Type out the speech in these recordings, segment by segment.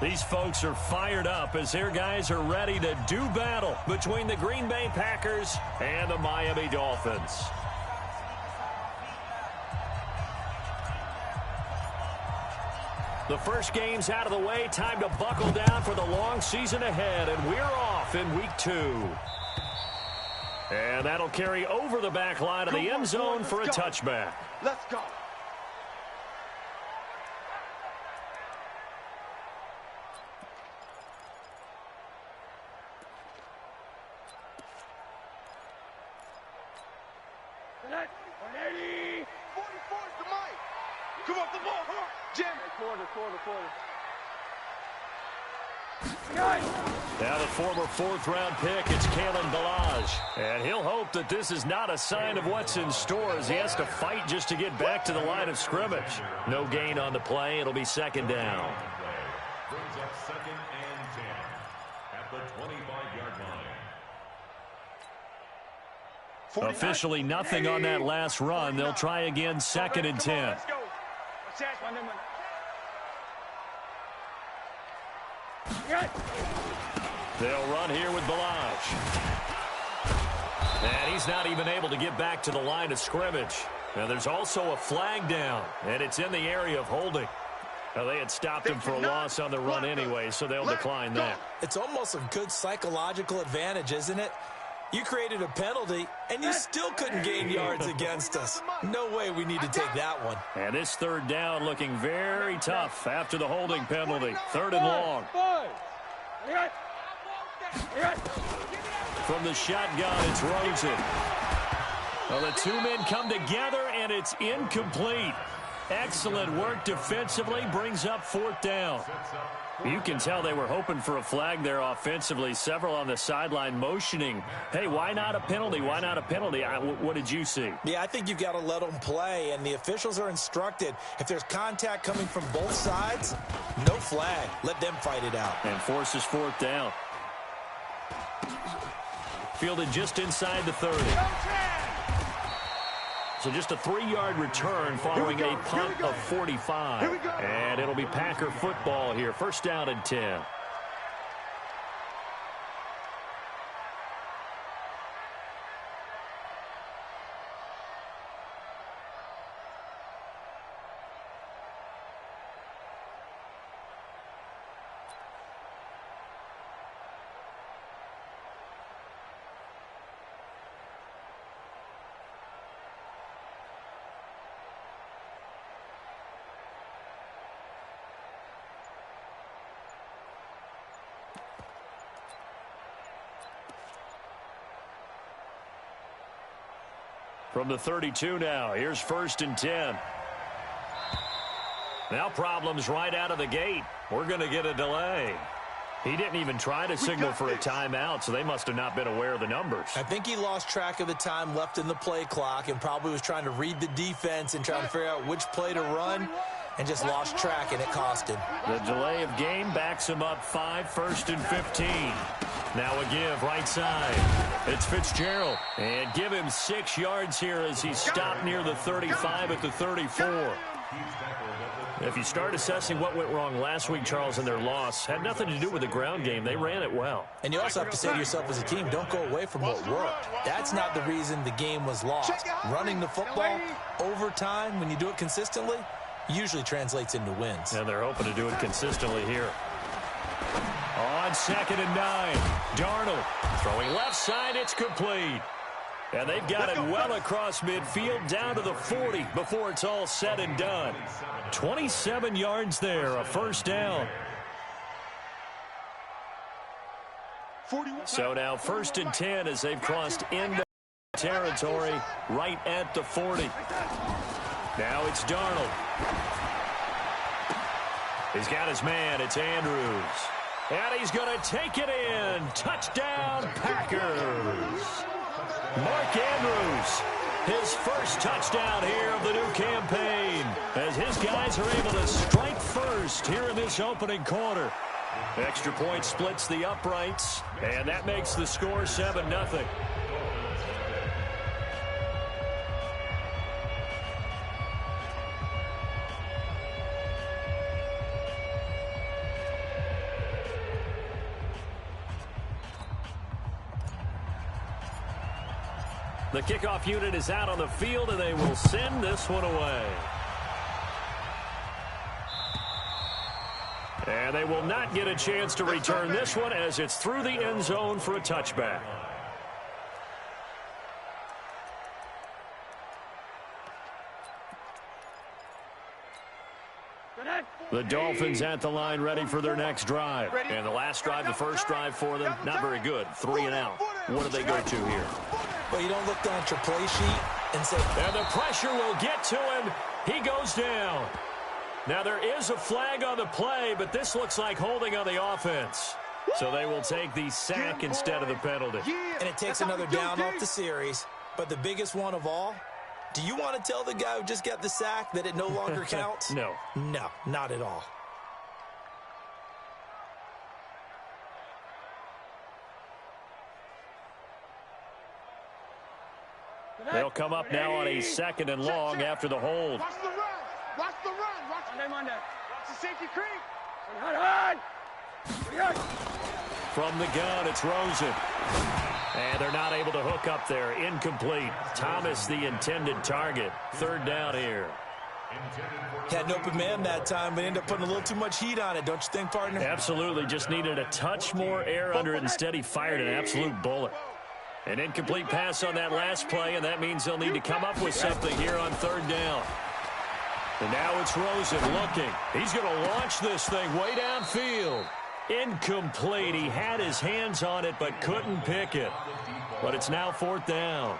These folks are fired up as their guys are ready to do battle between the Green Bay Packers and the Miami Dolphins. The first game's out of the way. Time to buckle down for the long season ahead, and we're off in week 2. And that'll carry over the back line of the end zone for a touchback. Let's go. Come on, the ball, Jim. Quarter. Now the former 4th-round pick, it's Kalen Ballage. And he'll hope that this is not a sign of what's in store as he has to fight just to get back to the line of scrimmage. No gain on the play. It'll be 2nd down. Brings up 2nd and 10 at the 25-yard line. Officially nothing on that last run. They'll try again 2nd and 10. Let's go. They'll run here with Ballage. And he's not even able to get back to the line of scrimmage. Now there's also a flag down, and it's in the area of holding. Now they had stopped him for a loss on the run anyway, so they'll decline that. It's almost a good psychological advantage, isn't it? You created a penalty, and you still couldn't gain yards against us. No way we need to take that one. And this 3rd down looking very tough after the holding penalty. 3rd and long. From the shotgun, it's Rosen. Well, the 2 men come together, and it's incomplete. Excellent work defensively, brings up 4th down. You can tell they were hoping for a flag there offensively. Several on the sideline motioning, hey, why not a penalty? Why not a penalty? What did you see? Yeah, I think you've got to let them play, and the officials are instructed. If there's contact coming from both sides, no flag. Let them fight it out. And forces 4th down. Fielded just inside the 30. So just a 3-yard return following a punt of 45. And it'll be Packer football here. 1st down and 10. From the 32 now, here's 1st and 10. Now problems right out of the gate. We're going to get a delay. He didn't even try to signal for a timeout, so they must have not been aware of the numbers. I think he lost track of the time left in the play clock and probably was trying to read the defense and trying to figure out which play to run and just lost track, and it cost him. The delay of game backs him up 5, 1st and 15. Now a give right side. It's Fitzgerald. And give him 6 yards here as he stopped near the 35 at the 34. If you start assessing what went wrong last week, Charles, in their loss, had nothing to do with the ground game. They ran it well. And you also have to say to yourself as a team, don't go away from what worked. That's not the reason the game was lost. Running the football over time, when you do it consistently, usually translates into wins. And they're hoping to do it consistently here. On 2nd and 9, Darnold throwing left side, it's complete. And they've got it well across midfield down to the 40 before it's all said and done. 27 yards there, a 1st down. So now 1st and 10 as they've crossed into territory right at the 40. Now it's Darnold. He's got his man. It's Andrews. And he's going to take it in. Touchdown, Packers. Mark Andrews, his first touchdown here of the new campaign, as his guys are able to strike first here in this opening quarter. Extra point splits the uprights, and that makes the score 7-0. The kickoff unit is out on the field, and they will send this one away. And they will not get a chance to return this one as it's through the end zone for a touchback. The Dolphins at the line ready for their next drive. And the last drive, the first drive for them, not very good. 3 and out. What do they go to here? Well, you don't look down at your play sheet and say... And the pressure will get to him. He goes down. Now, there is a flag on the play, but this looks like holding on the offense. So they will take the sack instead of the penalty. And it takes another down off the series. But the biggest one of all, do you want to tell the guy who just got the sack that it no longer counts? No. No, not at all. They'll come up now on a 2nd and long after the hold. Watch the run. Watch the run. Watch the safety creep. From the gun, it's Rosen. And they're not able to hook up there. Incomplete. Thomas, the intended target. 3rd down here. Had an open man that time, but ended up putting a little too much heat on it, don't you think, partner? Absolutely. Just needed a touch more air under it. Instead, he fired an absolute bullet. An incomplete pass on that last play, and that means they'll need to come up with something here on 3rd down. And now it's Rosen looking. He's going to launch this thing way downfield. Incomplete. He had his hands on it but couldn't pick it. But it's now 4th down.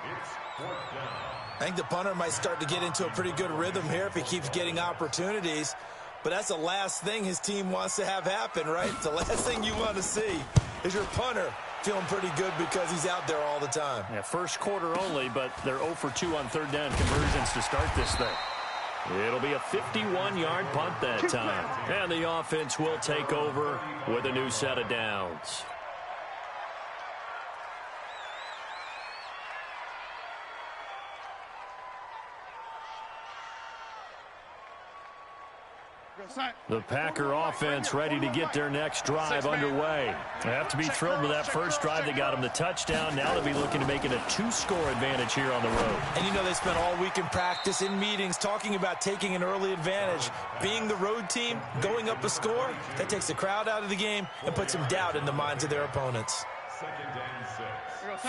I think the punter might start to get into a pretty good rhythm here if he keeps getting opportunities. But that's the last thing his team wants to have happen, right? The last thing you want to see is your punter feeling pretty good because he's out there all the time. Yeah, first quarter only, but they're 0 for 2 on 3rd down conversions to start this thing. It'll be a 51-yard punt that time. And the offense will take over with a new set of downs. The Packer offense ready to get their next drive underway. They have to be thrilled with that first drive. They got them the touchdown. Now they'll be looking to make it a 2-score advantage here on the road. And you know they spent all week in practice, in meetings, talking about taking an early advantage. Being the road team, going up a score, that takes the crowd out of the game and puts some doubt in the minds of their opponents.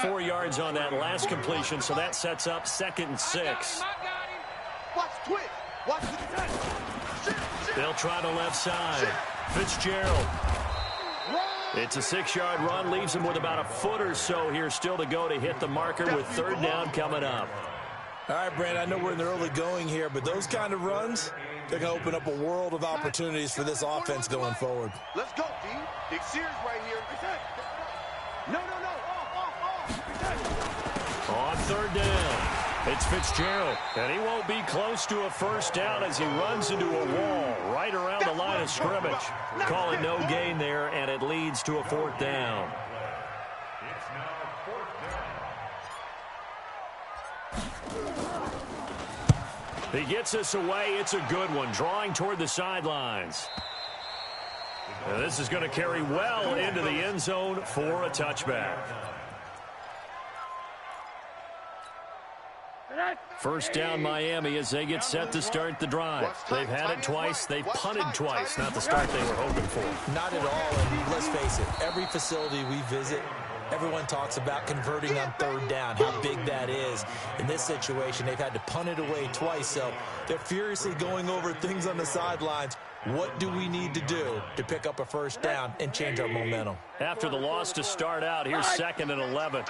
4 yards on that last completion, so that sets up 2nd and 6. Watch twitch. Watch the They'll try the left side. Fitzgerald. It's a 6-yard run. Leaves him with about a foot or so here still to go to hit the marker with 3rd down coming up. All right, Brandon, I know we're in the early going here, but those kind of runs, they're going to open up a world of opportunities for this offense going forward. Let's go, D. Big Sears right here. No. On 3rd down. It's Fitzgerald, and he won't be close to a first down as he runs into a wall right around the line of scrimmage. Call it no gain there, and it leads to a 4th down. He gets us away. It's a good one, drawing toward the sidelines. And this is going to carry well into the end zone for a touchback. First down Miami as they get set to start the drive. They've had it twice. They've punted twice. Not the start they were hoping for. Not at all. And let's face it, every facility we visit, everyone talks about converting on 3rd down, how big that is. In this situation, they've had to punt it away twice. So they're furiously going over things on the sidelines. What do we need to do to pick up a first down and change our momentum? After the loss to start out, here's 2nd and 11.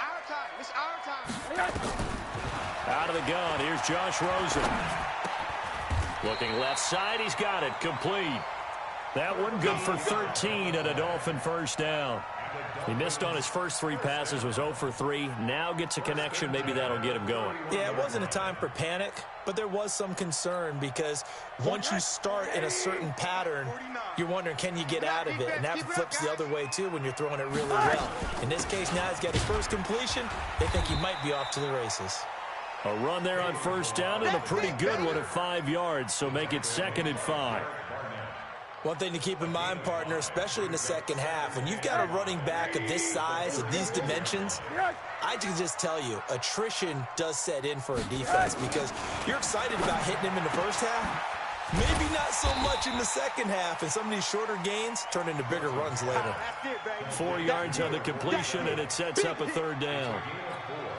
It's our time. Out of the gun, here's Josh Rosen. Looking left side, he's got it, complete. That one good for 13 and a Dolphin first down. He missed on his first 3 passes, was 0 for 3. Now gets a connection, maybe that'll get him going. Yeah, it wasn't a time for panic, but there was some concern because once you start in a certain pattern, you're wondering, can you get out of it? And that flips the other way, too, when you're throwing it really well. In this case, now he's got his first completion. They think he might be off to the races. A run there on first down and a pretty good one at 5 yards, so make it 2nd and 5. One thing to keep in mind, partner, especially in the second half, when you've got a running back of this size, of these dimensions, I can just tell you, attrition does set in for a defense because you're excited about hitting him in the first half. Maybe not so much in the second half, and some of these shorter gains turn into bigger runs later. 4 yards on the completion, and it sets up a third down.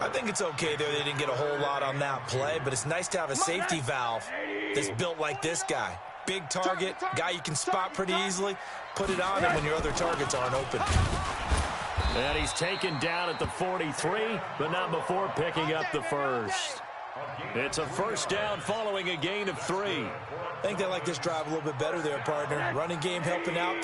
I think it's okay there. They didn't get a whole lot on that play, but it's nice to have a safety valve that's built like this guy. Big target, guy you can spot pretty easily. Put it on him when your other targets aren't open. And he's taken down at the 43, but not before picking up the first. It's a first down following a gain of 3. I think they like this drive a little bit better there, partner. Running game helping out.